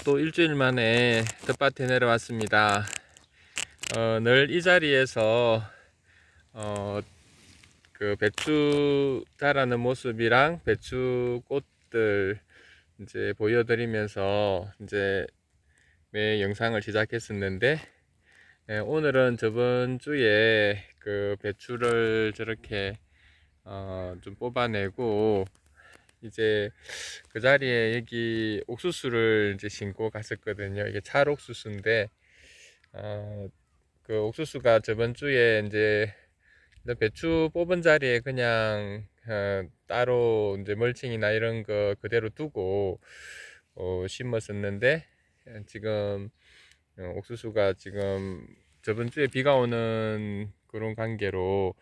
또 일주일 만에 텃밭에 내려왔습니다. 늘 이 자리에서 어, 그 배추 자라는 모습이랑 배추 꽃들 이제 보여드리면서 이제 매 영상을 시작했었는데, 오늘은 저번 주에 그 배추를 저렇게 좀 뽑아내고 이제 그 자리에 여기 옥수수를 이제 심고 갔었거든요. 이게 찰옥수수인데, 그 옥수수가 저번 주에 이제 배추 뽑은 자리에 그냥 따로 이제 멀칭이나 이런 거 그대로 두고 심었었는데, 지금 옥수수가 지금 저번 주에 비가 오는 그런 관계로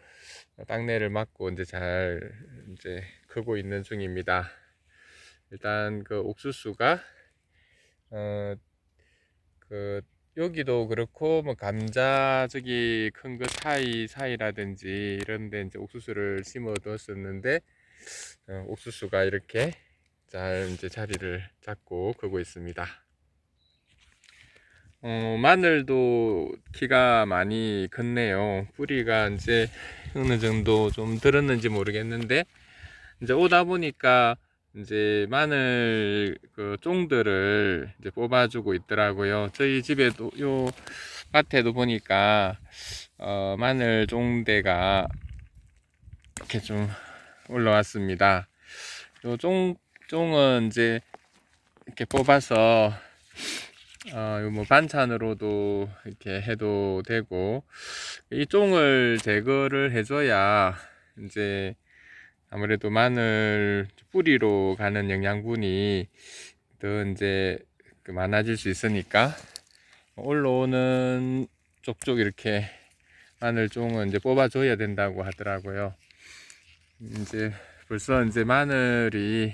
땅내를 맞고 이제 잘 이제 크고 있는 중입니다. 일단 그 옥수수가 어 그 여기도 그렇고 뭐 감자 저기 큰 거 사이라든지 이런 데 이제 옥수수를 심어 두었었는데, 옥수수가 이렇게 잘 이제 자리를 잡고 크고 있습니다. 마늘도 키가 많이 컸네요. 뿌리가 이제 어느 정도 좀 들었는지 모르겠는데, 이제 오다 보니까 이제 마늘 그 쫑들을 이제 뽑아주고 있더라고요. 저희 집에도 요 밭에도 보니까 마늘 쫑대가 이렇게 좀 올라왔습니다. 요 쫑은 이제 이렇게 뽑아서 뭐 반찬으로도 이렇게 해도 되고, 이 쫑을 제거를 해줘야 이제 아무래도 마늘 뿌리로 가는 영양분이 더 이제 많아질 수 있으니까 올라오는 쪽쪽 이렇게 마늘 쫑은 이제 뽑아줘야 된다고 하더라고요. 이제 벌써 이제 마늘이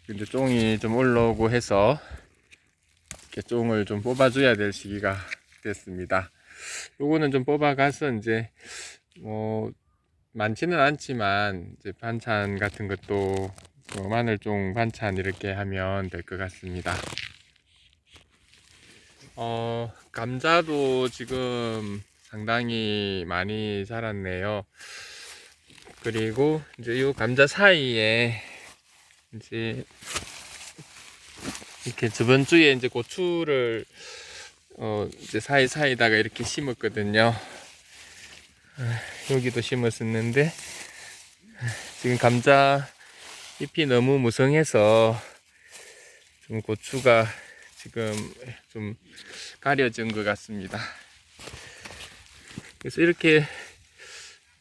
이제 쫑이 좀 올라오고 해서 이렇게 쫑을 좀 뽑아줘야 될 시기가 됐습니다. 요거는 좀 뽑아가서 이제 뭐 많지는 않지만 이제 반찬 같은 것도 마늘종 반찬 이렇게 하면 될 것 같습니다. 감자도 지금 상당히 많이 자랐네요. 그리고 이제 이 감자 사이에 이제 이렇게 저번 주에 이제 고추를 이제 사이사이다가 이렇게 심었거든요. 여기도 심었었는데 지금 감자 잎이 너무 무성해서 좀 고추가 지금 좀 가려진 것 같습니다. 그래서 이렇게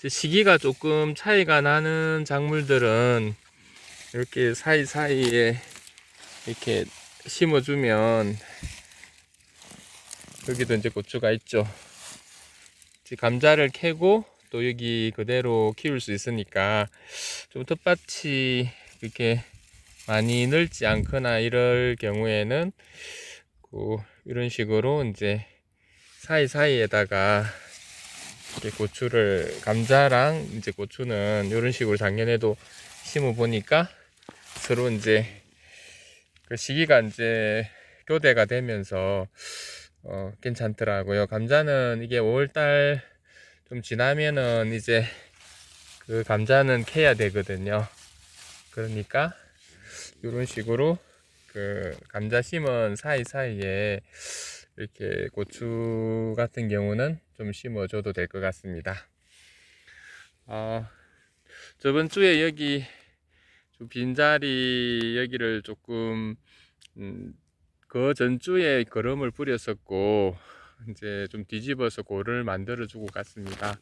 시기가 조금 차이가 나는 작물들은 이렇게 사이사이에 이렇게 심어주면, 여기도 이제 고추가 있죠. 감자를 캐고 또 여기 그대로 키울 수 있으니까 좀 텃밭이 이렇게 많이 넓지 않거나 이럴 경우에는 이런 식으로 이제 사이사이에다가 이렇게 고추를, 감자랑 이제 고추는 이런 식으로 작년에도 심어 보니까 서로 이제 그 시기가 이제 교대가 되면서 괜찮더라고요. 감자는 이게 5월달 좀 지나면은 이제 그 감자는 캐야 되거든요. 그러니까 이런 식으로 그 감자 심은 사이사이에 이렇게 고추 같은 경우는 좀 심어줘도 될 것 같습니다. 저번 주에 여기 빈자리 여기를 조금 그 전주에 거름을 뿌렸었고 이제 좀 뒤집어서 고를 만들어 주고 갔습니다.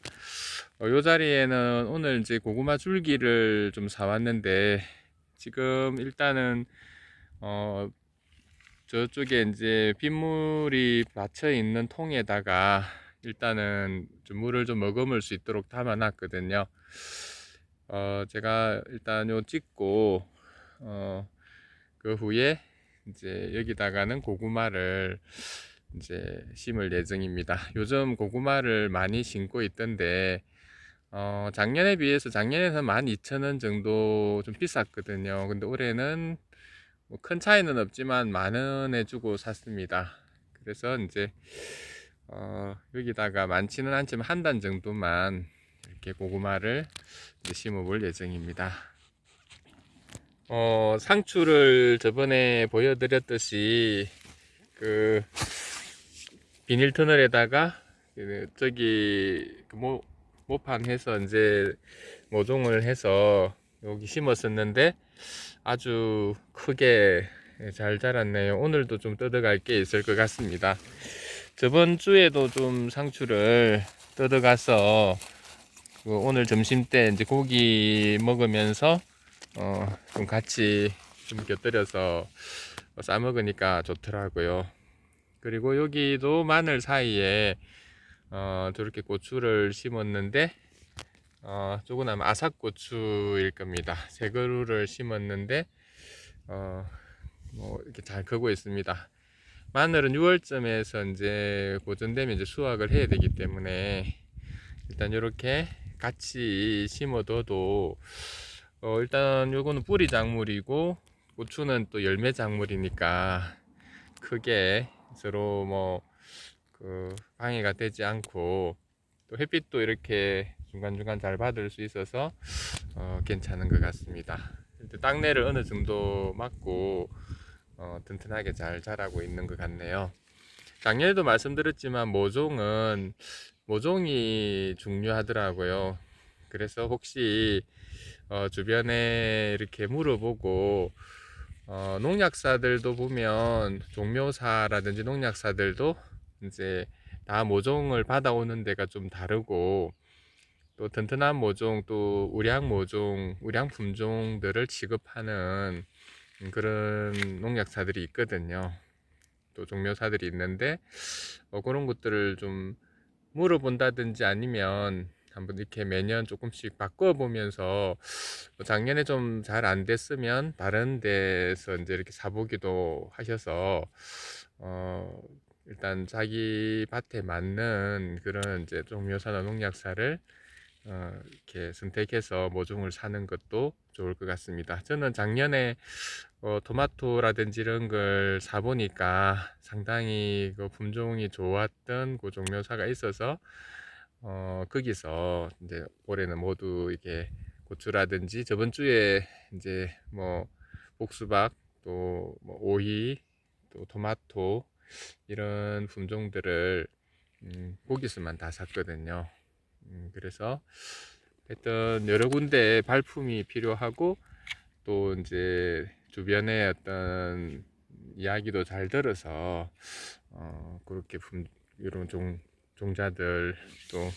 요 자리에는 오늘 이제 고구마 줄기를 좀 사왔는데, 지금 일단은 저쪽에 이제 빗물이 받쳐 있는 통에다가 일단은 좀 물을 좀 머금을 수 있도록 담아 놨거든요. 제가 일단 요 찍고 그 후에 이제 여기다가는 고구마를 이제 심을 예정입니다. 요즘 고구마를 많이 심고 있던데, 작년에 비해서 작년에는 12,000원 정도 좀 비쌌거든요. 근데 올해는 큰 차이는 없지만 10,000원에 주고 샀습니다. 그래서 이제 여기다가 많지는 않지만 한 단 정도만 이렇게 고구마를 이제 심어볼 예정입니다. 상추를 저번에 보여드렸듯이 그 비닐 터널에다가 저기 모판해서 이제 모종을 해서 여기 심었었는데 아주 크게 잘 자랐네요. 오늘도 좀 뜯어갈 게 있을 것 같습니다. 저번 주에도 좀 상추를 뜯어가서 오늘 점심 때 이제 고기 먹으면서 좀 같이 좀 곁들여서 싸 먹으니까 좋더라고요. 그리고 여기도 마늘 사이에 저렇게 고추를 심었는데 조금 아마 아삭고추일 겁니다. 새 그루를 심었는데 뭐 이렇게 잘 크고 있습니다. 마늘은 6월쯤에서 이제 고전되면 이제 수확을 해야 되기 때문에 일단 이렇게 같이 심어둬도 일단 요거는 뿌리 작물이고 고추는 또 열매 작물이니까 크게 서로 뭐 방해가 되지 않고 또 햇빛도 이렇게 중간중간 잘 받을 수 있어서 괜찮은 것 같습니다. 땅내를 어느 정도 맞고 튼튼하게 잘 자라고 있는 것 같네요. 작년에도 말씀드렸지만 모종이 중요하더라고요. 그래서 혹시 주변에 이렇게 물어보고 농약사들도 보면 종묘사라든지 농약사들도 이제 다 모종을 받아오는 데가 좀 다르고 또 튼튼한 모종 또 우량 품종들을 취급하는 그런 농약사들이 있거든요. 또 종묘사들이 있는데 그런 것들을 좀 물어본다든지 아니면 한번 이렇게 매년 조금씩 바꿔보면서 작년에 좀 잘 안 됐으면 다른 데서 이제 이렇게 사보기도 하셔서 일단 자기 밭에 맞는 그런 이제 종묘사나 농약사를 이렇게 선택해서 모종을 사는 것도 좋을 것 같습니다. 저는 작년에 토마토라든지 이런 걸 사보니까 상당히 그 품종이 좋았던 그 종묘사가 있어서 거기서 이제 올해는 모두 이게 고추라든지 저번 주에 이제 뭐 복수박 또 뭐 오이 또 토마토 이런 품종들을 거기서만 다 샀거든요. 그래서 하여튼 여러 군데 발품이 필요하고 또 이제 주변에 어떤 이야기도 잘 들어서 그렇게 이런 종자들 또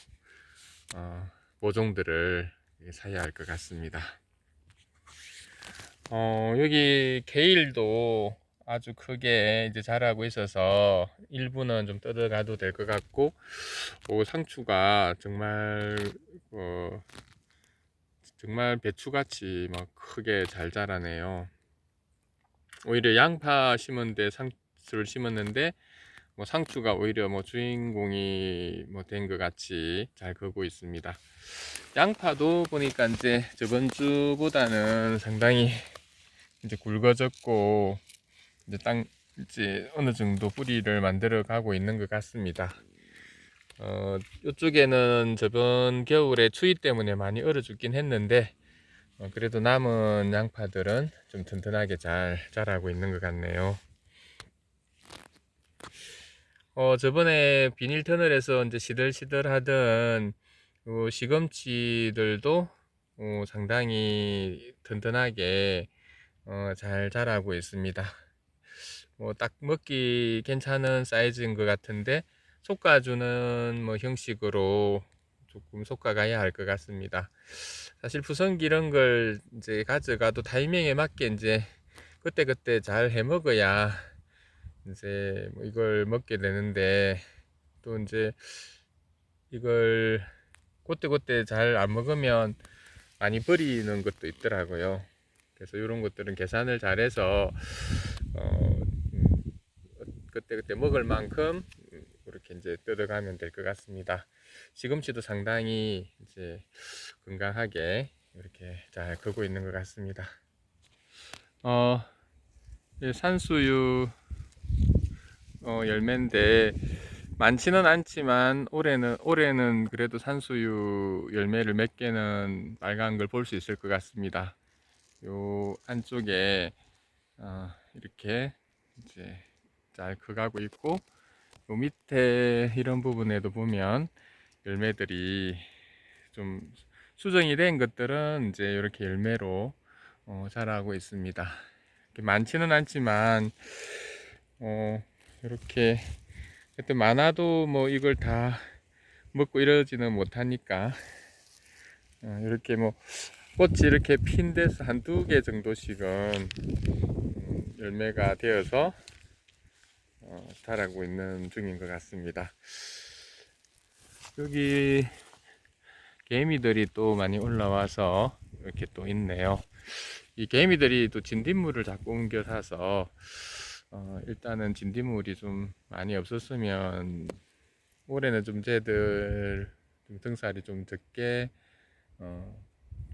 모종들을 사야 할 것 같습니다. 여기 케일도 아주 크게 이제 자라고 있어서 일부는 좀 뜯어가도 될 것 같고 상추가 정말 배추같이 막 크게 잘 자라네요. 오히려 양파 심었는데 상추를 심었는데 상추가 오히려 주인공이 된 것 같이 잘 크고 있습니다. 양파도 보니까 이제 저번 주보다는 상당히 이제 굵어졌고 이제 어느 정도 뿌리를 만들어 가고 있는 것 같습니다. 이쪽에는 저번 겨울에 추위 때문에 많이 얼어 죽긴 했는데 그래도 남은 양파들은 좀 튼튼하게 잘 자라고 있는 것 같네요. 저번에 비닐 터널에서 이제 시들시들 하던 시금치들도 상당히 튼튼하게 잘 자라고 있습니다. 딱 먹기 괜찮은 사이즈인 것 같은데 솎아주는 형식으로 조금 솎아가야 할 것 같습니다. 사실 푸성기 이런 걸 이제 가져가도 타이밍에 맞게 이제 그때그때 잘 해 먹어야 이제 이걸 먹게 되는데 또 이제 이걸 그때그때 잘 안 먹으면 많이 버리는 것도 있더라고요. 그래서 이런 것들은 계산을 잘해서 그때그때 먹을 만큼 이렇게 이제 뜯어가면 될 것 같습니다. 시금치도 상당히 이제 건강하게 이렇게 잘 크고 있는 것 같습니다. 산수유 열매인데 많지는 않지만 올해는 그래도 산수유 열매를 몇 개는 빨간 걸 볼 수 있을 것 같습니다. 요 안쪽에 이렇게 이제 잘 커가고 있고, 요 밑에 이런 부분에도 보면 열매들이 좀 수정이 된 것들은 이제 이렇게 열매로 자라고 있습니다. 이렇게 많지는 않지만 이렇게 하여튼 많아도 뭐 이걸 다 먹고 이러지는 못하니까 이렇게 뭐 꽃이 이렇게 핀 데서 한두 개 정도씩은 열매가 되어서 자라고 있는 중인 것 같습니다. 여기 개미들이 또 많이 올라와서 이렇게 또 있네요. 이 개미들이 또 진딧물을 자꾸 옮겨 사서 일단은 진딧물이 좀 많이 없었으면 올해는 좀 쟤들 좀 등살이 좀 적게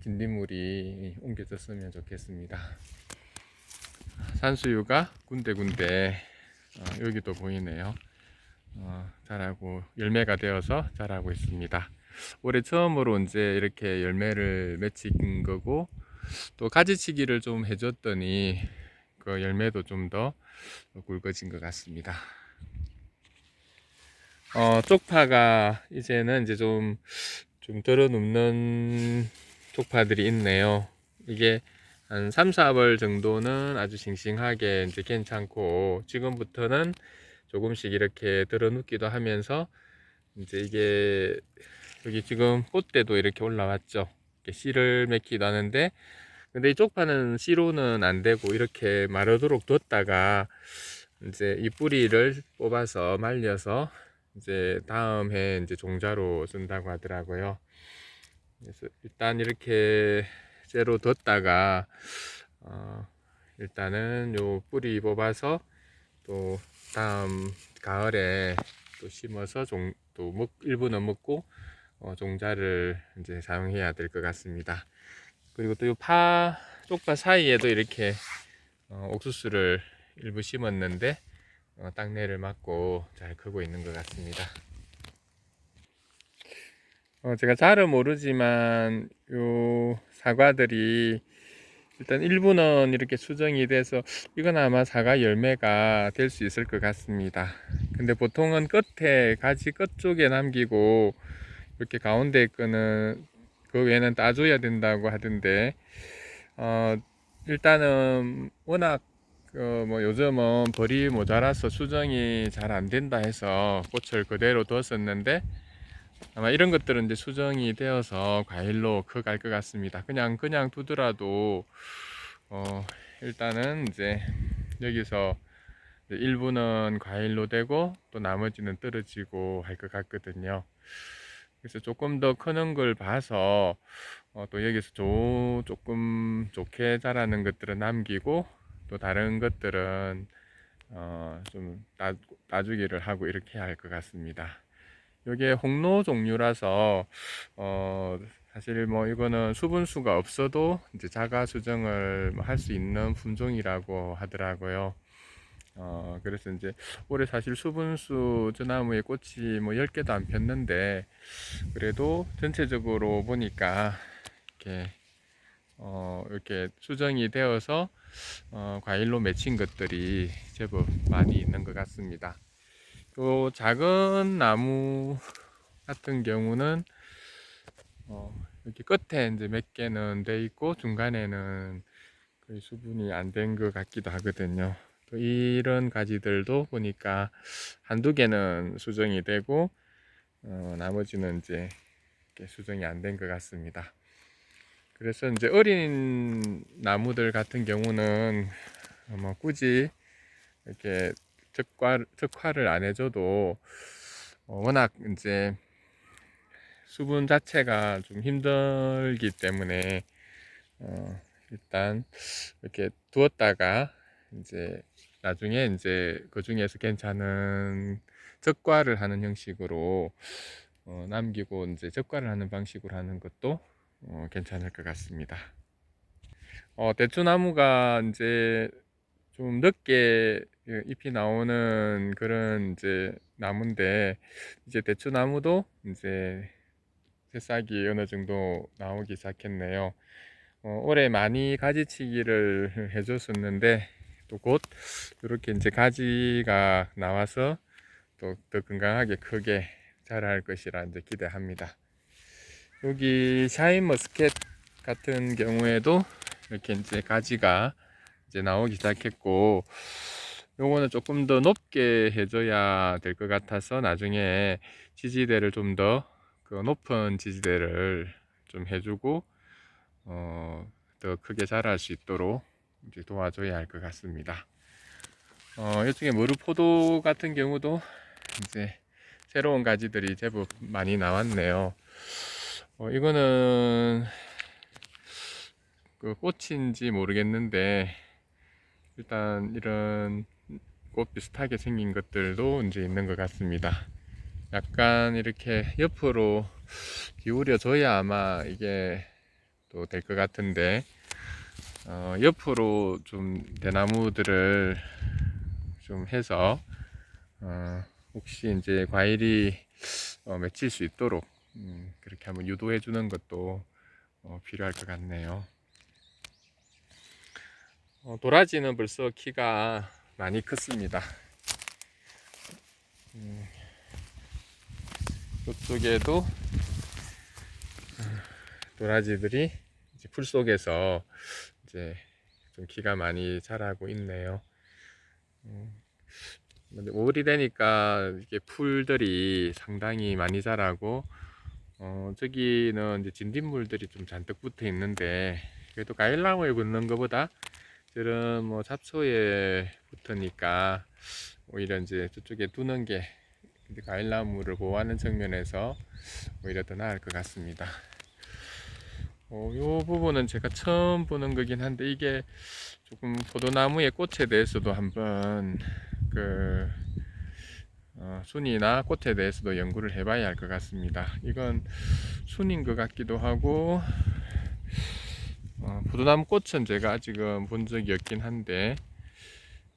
진딧물이 옮겨졌으면 좋겠습니다. 산수유가 군데군데 여기도 보이네요. 자라고 열매가 되어서 자라고 있습니다. 올해 처음으로 이제 이렇게 열매를 맺힌 거고, 또 가지치기를 좀 해줬더니 그 열매도 좀 더 굵어진 것 같습니다. 쪽파가 이제는 이제 좀 덜어 눕는 쪽파들이 있네요. 이게 한 3, 4월 정도는 아주 싱싱하게 이제 괜찮고, 지금부터는 조금씩 이렇게 덜어 눕기도 하면서 이제 이게 여기 지금 꽃대도 이렇게 올라왔죠. 이렇게 씨를 맺기도 하는데, 근데 이 쪽파는 씨로는 안 되고 이렇게 마르도록 뒀다가 이제 이 뿌리를 뽑아서 말려서 이제 다음 해 이제 종자로 쓴다고 하더라고요. 그래서 일단 이렇게 째로 뒀다가 일단은 요 뿌리 뽑아서 또 다음 가을에 또 심어서 일부는 먹고 종자를 이제 사용해야 될 것 같습니다. 그리고 또 요 쪽파 사이에도 이렇게 옥수수를 일부 심었는데 땅내를 맞고 잘 크고 있는 것 같습니다. 제가 잘은 모르지만 요 사과들이 일단 일부는 이렇게 수정이 돼서 이건 아마 사과 열매가 될 수 있을 것 같습니다. 근데 보통은 끝에 가지 끝 쪽에 남기고 이렇게 가운데 거는 그 외에는 따줘야 된다고 하던데 일단은 워낙 뭐 요즘은 벌이 모자라서 수정이 잘 안 된다 해서 꽃을 그대로 뒀었는데, 아마 이런 것들은 이제 수정이 되어서 과일로 커갈 것 같습니다. 그냥 두더라도 일단은 이제 여기서 이제 일부는 과일로 되고 또 나머지는 떨어지고 할 것 같거든요. 그래서 조금 더 크는 걸 봐서 또 여기서 조금 좋게 자라는 것들은 남기고, 또 다른 것들은 좀 따주기를 하고 이렇게 할 것 같습니다. 이게 홍로 종류라서 사실 뭐 이거는 수분수가 없어도 이제 자가 수정을 할 수 있는 품종이라고 하더라고요. 그래서 이제 올해 사실 수분수 저 나무에 꽃이 뭐 10개도 안 폈는데, 그래도 전체적으로 보니까 이렇게 수정이 되어서 과일로 맺힌 것들이 제법 많이 있는 것 같습니다. 또 작은 나무 같은 경우는 이렇게 끝에 이제 몇 개는 돼 있고 중간에는 거의 수분이 안 된 것 같기도 하거든요. 또 이런 가지들도 보니까 한두 개는 수정이 되고 나머지는 이제 수정이 안 된 것 같습니다. 그래서 이제 어린 나무들 같은 경우는 뭐 굳이 이렇게 적화를 안 해줘도 워낙 이제 수분 자체가 좀 힘들기 때문에 일단 이렇게 두었다가 이제 나중에 이제 그 중에서 괜찮은 적과를 하는 형식으로 남기고 이제 적과를 하는 방식으로 하는 것도 괜찮을 것 같습니다. 대추나무가 이제 좀 늦게 잎이 나오는 그런 이제 나무인데, 이제 대추나무도 이제 새싹이 어느 정도 나오기 시작했네요. 올해 많이 가지치기를 해줬었는데 또 곧 이렇게 이제 가지가 나와서 또 더 건강하게 크게 자랄 것이라 이제 기대합니다. 여기 샤인머스켓 같은 경우에도 이렇게 이제 가지가 이제 나오기 시작했고, 요거는 조금 더 높게 해줘야 될 것 같아서 나중에 지지대를 좀 더 그 높은 지지대를 좀 해주고 더 크게 자랄 수 있도록 이제 도와줘야 할 것 같습니다. 이쪽에 머루포도 같은 경우도 이제 새로운 가지들이 제법 많이 나왔네요. 이거는 그 꽃인지 모르겠는데, 일단 이런 꽃 비슷하게 생긴 것들도 이제 있는 것 같습니다. 약간 이렇게 옆으로 기울여 줘야 아마 이게 또 될 것 같은데, 옆으로 좀 대나무들을 좀 해서 혹시 이제 과일이 맺힐 수 있도록 그렇게 한번 유도해 주는 것도 필요할 것 같네요. 도라지는 벌써 키가 많이 컸습니다. 이쪽에도 도라지들이 이제 풀 속에서 이제 좀 키가 많이 자라고 있네요. 근데 5월이 되니까 이게 풀들이 상당히 많이 자라고, 저기는 이제 진딧물들이 좀 잔뜩 붙어 있는데, 그래도 과일나무에 붙는 것보다 저런 뭐 잡초에 붙으니까 오히려 이제 저쪽에 두는 게 이제 과일나무를 보호하는 측면에서 오히려 더 나을 것 같습니다. 요 부분은 제가 처음 보는 거긴 한데, 이게 조금 포도나무의 꽃에 대해서도 한번 그 순이나 꽃에 대해서도 연구를 해봐야 할 것 같습니다. 이건 순인 것 같기도 하고, 포도나무 꽃은 제가 아직은 본 적이 없긴 한데,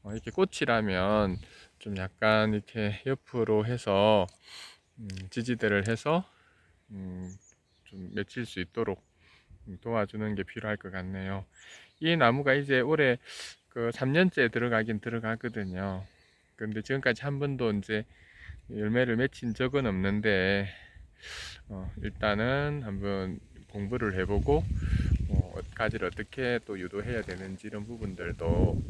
이렇게 꽃이라면 좀 약간 이렇게 옆으로 해서 지지대를 해서 좀 맺힐 수 있도록 도와주는 게 필요할 것 같네요. 이 나무가 이제 올해 그 3년째 들어가긴 들어가거든요. 근데 지금까지 한 번도 이제 열매를 맺힌 적은 없는데, 일단은 한번 공부를 해보고 가지를 어떻게 또 유도해야 되는지 이런 부분들도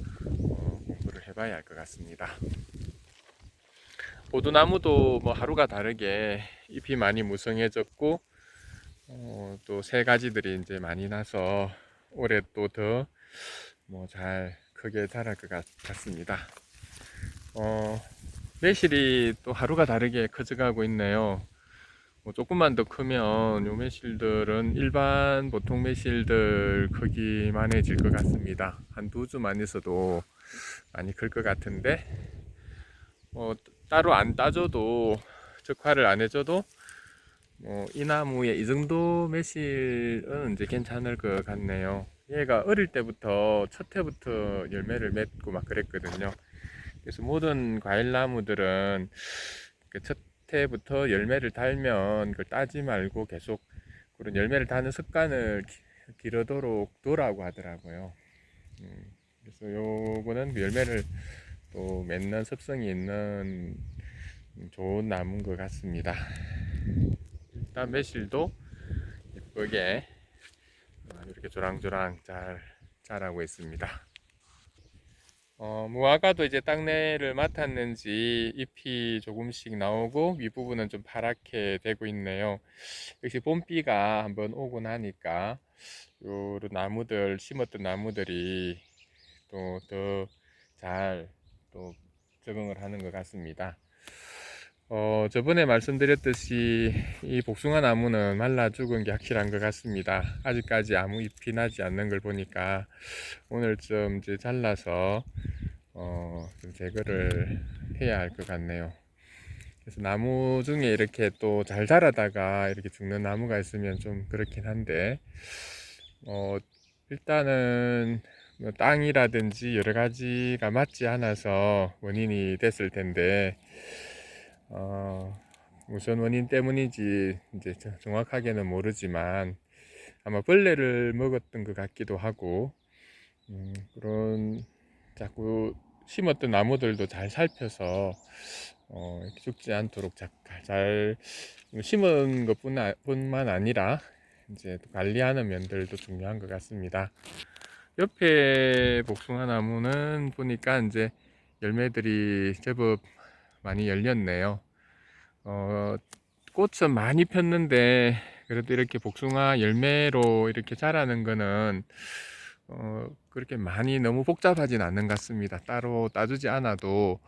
공부를 해봐야 할 것 같습니다. 포도나무도 뭐 하루가 다르게 잎이 많이 무성해졌고, 또 새 가지들이 이제 많이 나서 올해 또 더 뭐 잘 크게 자랄 것 같습니다. 매실이 또 하루가 다르게 커져가고 있네요. 뭐 조금만 더 크면 요 매실들은 일반 보통 매실들 크기만해질 것 같습니다. 한 두 주만 있어도 많이 클 것 같은데, 따로 안 따줘도, 적화를 안 해줘도 이 나무에 이 정도 매실은 이제 괜찮을 것 같네요. 얘가 어릴 때부터 첫 해부터 열매를 맺고 막 그랬거든요. 그래서 모든 과일나무들은 그 첫 해부터 열매를 달면 그걸 따지 말고 계속 그런 열매를 다는 습관을 기르도록 두라고 하더라고요. 그래서 요거는 열매를 또 맺는 습성이 있는 좋은 나무인 것 같습니다. 일단 매실도 예쁘게 이렇게 조랑조랑 잘 자라고 있습니다. 무화과도 이제 땅내를 맡았는지 잎이 조금씩 나오고 윗부분은 좀 파랗게 되고 있네요. 역시 봄비가 한번 오고 나니까 요런 나무들, 심었던 나무들이 또 더 잘 또 적응을 하는 것 같습니다. 저번에 말씀드렸듯이 이 복숭아 나무는 말라 죽은 게 확실한 것 같습니다. 아직까지 아무 잎이 나지 않는 걸 보니까 오늘 좀 이제 잘라서 좀 제거를 해야 할 것 같네요. 그래서 나무 중에 이렇게 또 잘 자라다가 이렇게 죽는 나무가 있으면 좀 그렇긴 한데, 일단은 뭐 땅이라든지 여러 가지가 맞지 않아서 원인이 됐을 텐데, 무슨 원인 때문인지 이제 정확하게는 모르지만 아마 벌레를 먹었던 것 같기도 하고, 그런 자꾸 심었던 나무들도 잘 살펴서 이렇게 죽지 않도록 잘 심은 것뿐만 아니라 이제 또 관리하는 면들도 중요한 것 같습니다. 옆에 복숭아 나무는 보니까 이제 열매들이 제법 많이 열렸네요. 꽃은 많이 폈는데 그래도 이렇게 복숭아 열매로 이렇게 자라는 거는 그렇게 많이 너무 복잡하진 않는 것 같습니다. 따로 따주지 않아도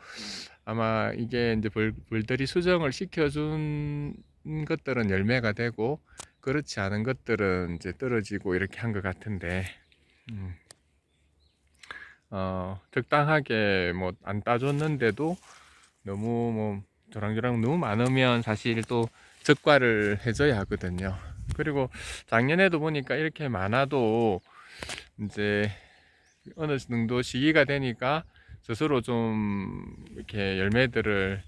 아마 이게 이제 벌들이 수정을 시켜준 것들은 열매가 되고, 그렇지 않은 것들은 이제 떨어지고 이렇게 한 것 같은데, 적당하게 뭐 안 따줬는데도 너무 뭐 저랑저랑 너무 많으면 사실 또 적과를 해줘야 하거든요. 그리고 작년에도 보니까 이렇게 많아도 이제 어느 정도 시기가 되니까 스스로 좀 이렇게 열매들을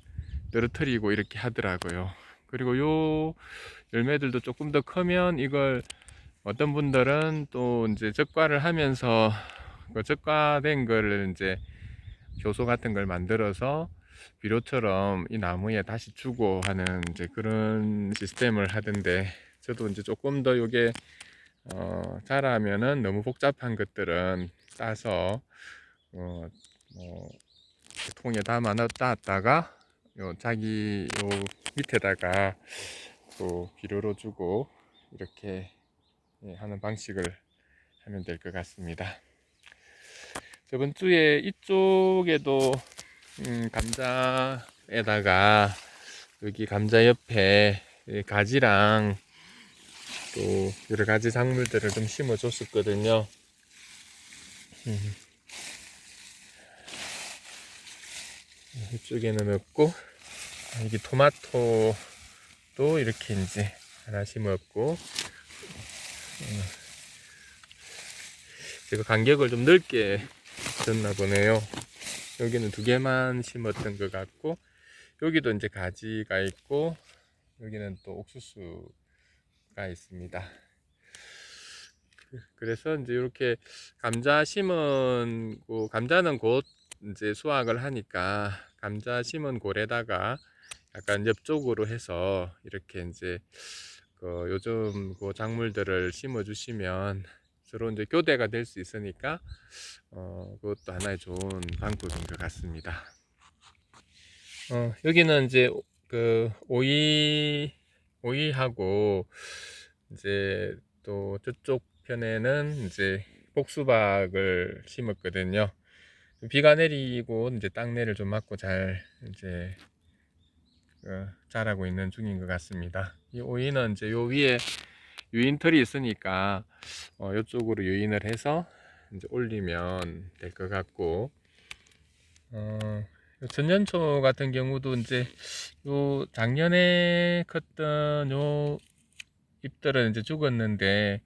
떨어뜨리고 이렇게 하더라고요. 그리고 요 열매들도 조금 더 크면 이걸 어떤 분들은 또 이제 적과를 하면서 그 적과된 거를 이제 효소 같은 걸 만들어서 비료처럼 이 나무에 다시 주고 하는 이제 그런 시스템을 하던데, 저도 이제 조금 더 요게 자라면은 너무 복잡한 것들은 따서 뭐 통에 담아 놨다가 자기 요 밑에다가 또 비료로 주고 이렇게 하는 방식을 하면 될 것 같습니다. 저번 주에 이쪽에도 감자에다가 여기 감자 옆에 가지랑 또 여러 가지 작물들을 좀 심어 줬었거든요. 이쪽에는 없고, 여기 토마토도 이렇게 이제 하나 심었고, 제가 간격을 좀 넓게 줬나 보네요. 여기는 2개만 심었던 것 같고, 여기도 이제 가지가 있고, 여기는 또 옥수수가 있습니다. 그래서 이제 이렇게 감자 심은 감자는 곧 이제 수확을 하니까 감자 심은 골에다가 약간 옆쪽으로 해서 이렇게 이제 요즘 작물들을 심어 주시면 서로 이제 교대가 될 수 있으니까 그것도 하나의 좋은 방법인 것 같습니다. 여기는 이제 오이하고 이제 또 저쪽 편에는 이제 복수박을 심었거든요. 비가 내리고 이제 땅내를 좀 맞고 잘 이제 자라고 있는 중인 것 같습니다. 이 오이는 이제 요 위에 유인털이 있으니까 이쪽으로 유인을 해서 이제 올리면 될 것 같고, 전년초 같은 경우도 이제 요 작년에 컸던 요 잎들은 이제 죽었는데,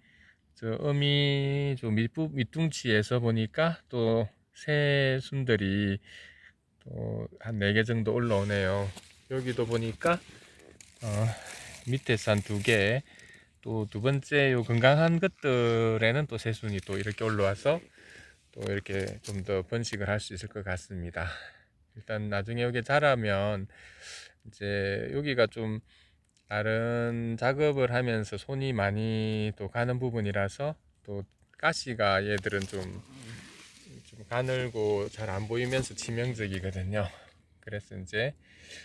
저 어미 좀 밑둥치에서 보니까 또 새순들이 또 한 4개 정도 올라오네요. 여기도 보니까 밑에서 한 2개, 또 두 번째 요 건강한 것들에는 또 새순이 또 이렇게 올라와서 또 이렇게 좀 더 번식을 할 수 있을 것 같습니다. 일단 나중에 여기 자라면 이제 여기가 좀 다른 작업을 하면서 손이 많이 또 가는 부분이라서, 또 가시가 얘들은 좀 가늘고 잘 안 보이면서 치명적이거든요. 그래서 이제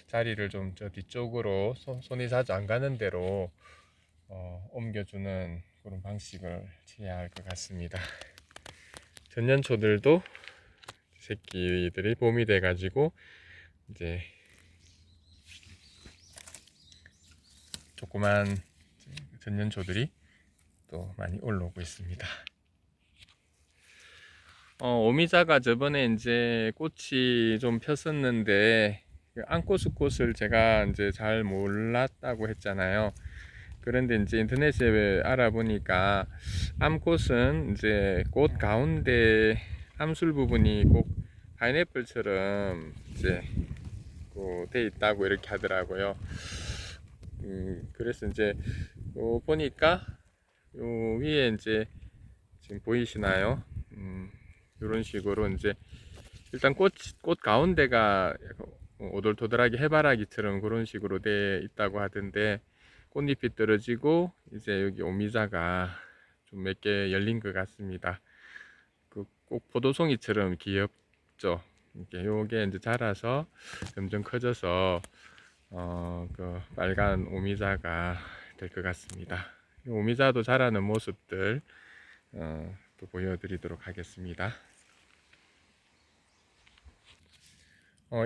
자리를 좀 저 뒤쪽으로 손이 자주 안 가는 데로 옮겨주는 그런 방식을 취해야 할 것 같습니다. 전년초들도 새끼들이 봄이 돼 가지고 이제 조그만 전년초들이 또 많이 올라오고 있습니다. 오미자가 저번에 이제 꽃이 좀 폈었는데, 그 앙코스꽃을 제가 이제 잘 몰랐다고 했잖아요. 그런데 이제 인터넷에 알아보니까 암꽃은 이제 꽃 가운데 암술 부분이 꼭 파인애플처럼 이제 돼 있다고 이렇게 하더라고요. 그래서 이제 보니까 요 위에 이제 지금 보이시나요? 이런 식으로 이제 일단 꽃 가운데가 약간 오돌토돌하게 해바라기처럼 그런 식으로 돼 있다고 하던데, 꽃잎이 떨어지고 이제 여기 오미자가 좀 몇 개 열린 것 같습니다. 그 꼭 포도송이처럼 귀엽죠. 이렇게 요게 이제 자라서 점점 커져서 그 빨간 오미자가 될 것 같습니다. 오미자도 자라는 모습들 또 보여드리도록 하겠습니다.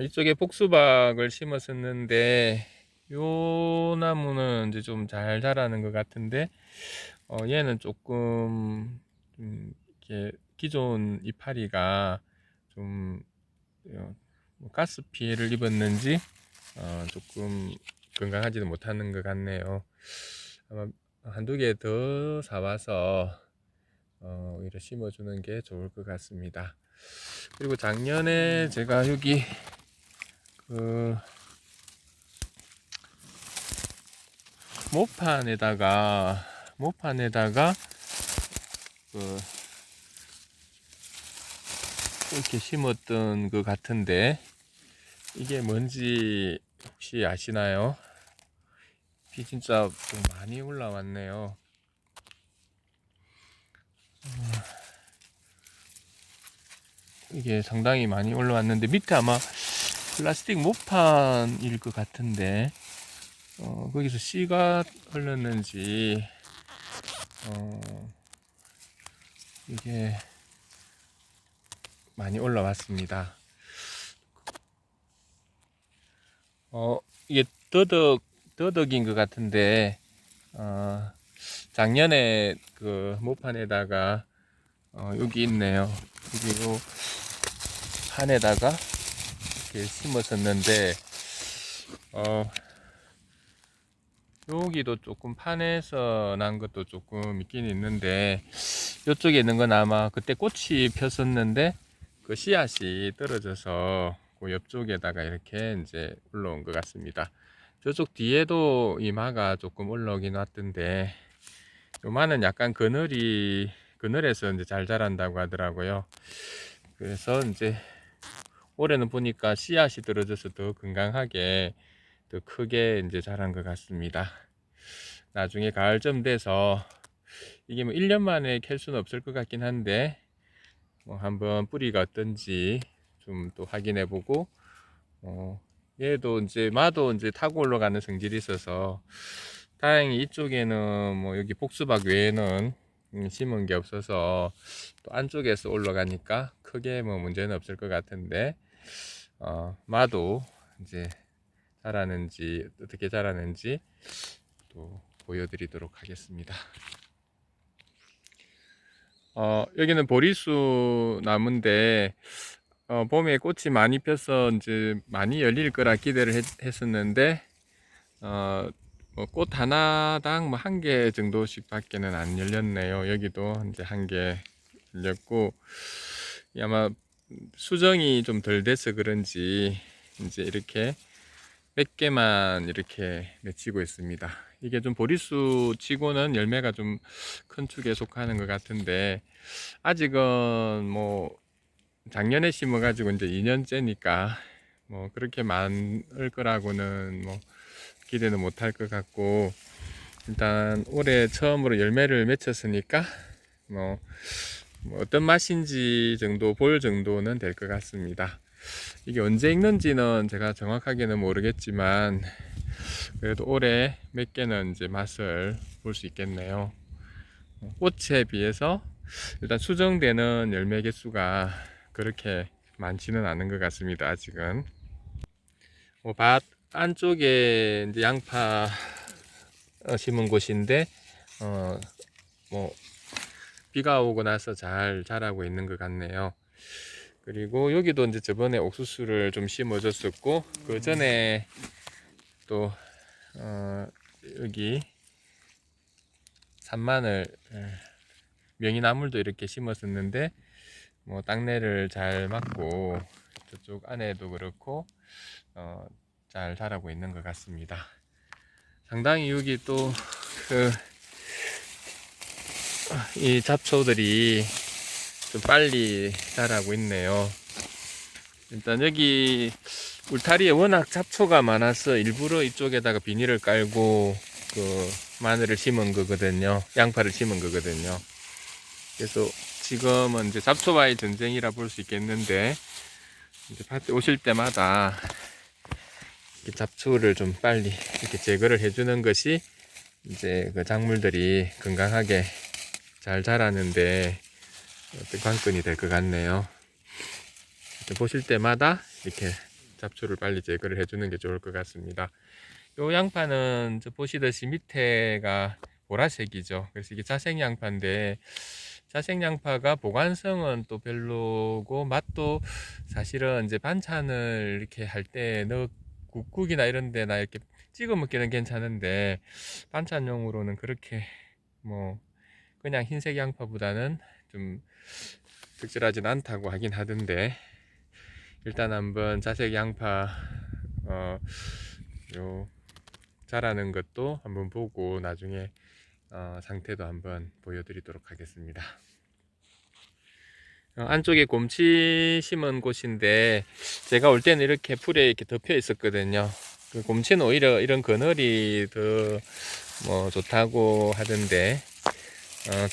이쪽에 복수박을 심었었는데 요 나무는 이제 좀 잘 자라는 것 같은데 얘는 조금 이렇게 기존 이파리가 좀 가스 피해를 입었는지 조금 건강하지는 못하는 것 같네요. 아마 한두 개 더 사와서 오히려 심어주는 게 좋을 것 같습니다. 그리고 작년에 제가 여기 그 모판에다가 그 이렇게 심었던 것 같은데 이게 뭔지 혹시 아시나요? 비 진짜 좀 많이 올라왔네요. 이게 상당히 많이 올라왔는데 밑에 아마 플라스틱 모판일 것 같은데 거기서 씨가 흘렀는지 이게 많이 올라왔습니다. 이게 더덕인 것 같은데 작년에 그 모판에다가 여기 있네요. 여기 요 판에다가 이렇게 심었었는데 여기도 조금 판에서 난 것도 조금 있긴 있는데 이쪽에 있는 건 아마 그때 꽃이 폈었는데 그 씨앗이 떨어져서 그 옆쪽에다가 이렇게 이제 올라온 것 같습니다. 저쪽 뒤에도 이마가 조금 올라오긴 왔던데 요마는 약간 그늘에서 이제 잘 자란다고 하더라고요. 그래서 이제 올해는 보니까 씨앗이 떨어져서 더 건강하게 더 크게 이제 자란 것 같습니다. 나중에 가을쯤 돼서 이게 뭐 1년 만에 캘 수는 없을 것 같긴 한데 한번 뿌리가 어떤지 좀 또 확인해 보고 얘도 이제 마도 이제 타고 올라가는 성질이 있어서 다행히 이쪽에는 뭐 여기 복수박 외에는 심은 게 없어서 또 안쪽에서 올라가니까 크게 뭐 문제는 없을 것 같은데 마도 이제 자라는지 어떻게 자라는지 또 보여드리도록 하겠습니다. 여기는 보리수 나무인데 봄에 꽃이 많이 펴서 이제 많이 열릴 거라 기대를 했었는데 꽃 하나당 뭐 한 개 정도씩 밖에는 안 열렸네요. 여기도 이제 한 개 열렸고 아마 수정이 좀 덜 돼서 그런지 이제 이렇게 몇 개만 이렇게 맺히고 있습니다. 이게 좀 보리수 치고는 열매가 좀 큰 축에 속하는 것 같은데 아직은 뭐 작년에 심어 가지고 이제 2년째니까 뭐 그렇게 많을 거라고는 뭐 기대는 못할 것 같고 일단 올해 처음으로 열매를 맺혔으니까 뭐 어떤 맛인지 정도 볼 정도는 될 것 같습니다. 이게 언제 익는지는 제가 정확하게는 모르겠지만 그래도 올해 몇 개는 이제 맛을 볼 수 있겠네요. 꽃에 비해서 일단 수정되는 열매 개수가 그렇게 많지는 않은 것 같습니다. 아직은 밭 안쪽에 이제 양파 심은 곳인데 뭐 비가 오고 나서 잘 자라고 있는 것 같네요. 그리고 여기도 이제 저번에 옥수수를 좀 심어줬었고 그 전에 또 여기 산마늘, 명이나물도 이렇게 심었었는데 뭐 땅내를 잘 막고 저쪽 안에도 그렇고 잘 자라고 있는 것 같습니다. 상당히 여기 또 이 잡초들이 좀 빨리 자라고 있네요. 일단 여기 울타리에 워낙 잡초가 많아서 일부러 이쪽에다가 비닐을 깔고 마늘을 심은 거거든요. 양파를 심은 거거든요. 그래서 지금은 이제 잡초와의 전쟁이라 볼 수 있겠는데, 이제 밭에 오실 때마다 이렇게 잡초를 좀 빨리 이렇게 제거를 해주는 것이 이제 그 작물들이 건강하게 잘 자라는데 어떤 관건이 될 것 같네요. 보실 때마다 이렇게 잡초를 빨리 제거를 해주는 게 좋을 것 같습니다. 요 양파는 보시듯이 밑에가 보라색이죠. 그래서 이게 자생 양파인데, 자생 양파가 보관성은 또 별로고 맛도 사실은 이제 반찬을 이렇게 할 때 국국이나 이런 데나 이렇게 찍어 먹기는 괜찮은데, 반찬용으로는 그렇게 뭐 그냥 흰색 양파보다는 좀 적절하진 않다고 하긴 하던데, 일단 한번 자색 양파 요 자라는 것도 한번 보고 나중에 상태도 한번 보여드리도록 하겠습니다. 안쪽에 곰치 심은 곳인데, 제가 올 때는 이렇게 풀에 이렇게 덮여 있었거든요. 그 곰치는 오히려 이런 그늘이 더 뭐 좋다고 하던데,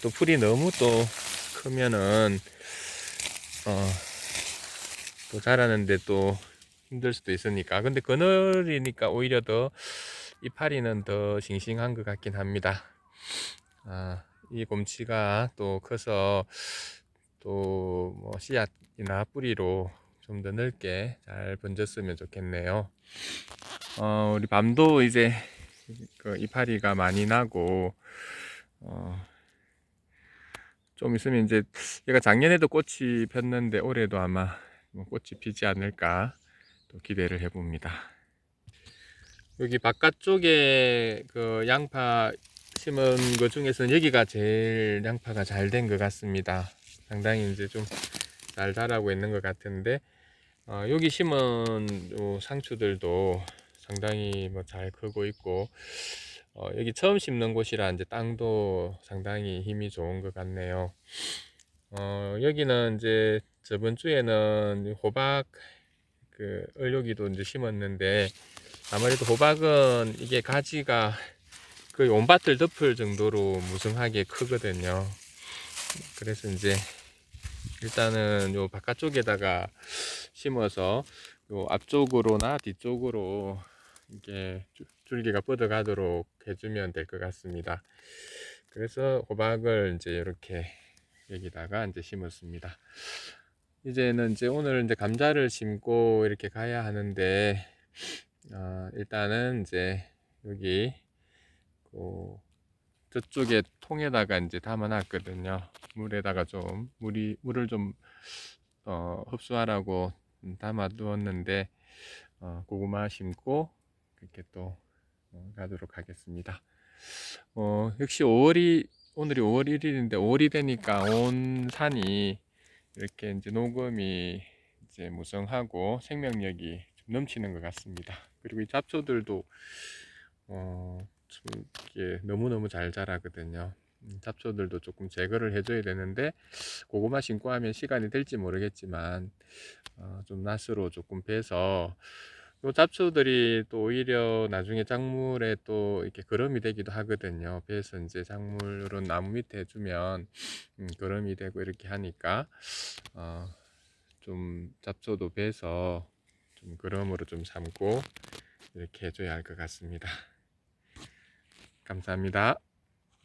또 풀이 너무 또 크면은 또 자라는데 또 힘들 수도 있으니까. 근데 그늘이니까 오히려 더 이파리는 더 싱싱한 것 같긴 합니다. 이 곰치가 또 커서 또 뭐 씨앗이나 뿌리로 좀 더 넓게 잘 번졌으면 좋겠네요. 우리 밤도 이제 그 이파리가 많이 나고, 좀 있으면 이제 얘가 작년에도 꽃이 폈는데 올해도 아마 뭐 꽃이 피지 않을까 또 기대를 해봅니다. 여기 바깥쪽에 그 양파 심은 것 중에서는 여기가 제일 양파가 잘 된 것 같습니다. 상당히 이제 좀 잘 자라고 있는 것 같은데, 여기 심은 요 상추들도 상당히 뭐 잘 크고 있고, 여기 처음 심는 곳이라 이제 땅도 상당히 힘이 좋은 것 같네요. 여기는 이제 저번 주에는 호박 얼요기도 이제 심었는데, 아무래도 호박은 이게 가지가 거의 온 밭을 덮을 정도로 무성하게 크거든요. 그래서 이제 일단은 요 바깥쪽에다가 심어서 요 앞쪽으로나 뒤쪽으로 이렇게 줄기가 뻗어가도록 해주면 될 것 같습니다. 그래서 호박을 이제 이렇게 여기다가 이제 심었습니다. 이제는 이제 오늘 이제 감자를 심고 이렇게 가야 하는데, 일단은 이제 여기 저쪽에 통에다가 이제 담아 놨거든요. 물에다가 좀 물을 좀 흡수하라고 담아 두었는데, 고구마 심고 이렇게 또 가도록 하겠습니다. 역시 오늘이 5월 1일인데 5월이 되니까 온 산이 이렇게 이제 녹음이 이제 무성하고 생명력이 좀 넘치는 것 같습니다. 그리고 이 잡초들도 좀 이게 너무너무 잘 자라거든요. 잡초들도 조금 제거를 해줘야 되는데, 고구마 심고 하면 시간이 될지 모르겠지만 좀 낫으로 조금 베서, 요 잡초들이 또 오히려 나중에 작물에 또 이렇게 거름이 되기도 하거든요. 그래서 이제 작물은 나무 밑에 해주면 거름이 되고 이렇게 하니까 좀 잡초도 베서 좀 거름으로 좀 삼고 이렇게 해줘야 할 것 같습니다. 감사합니다.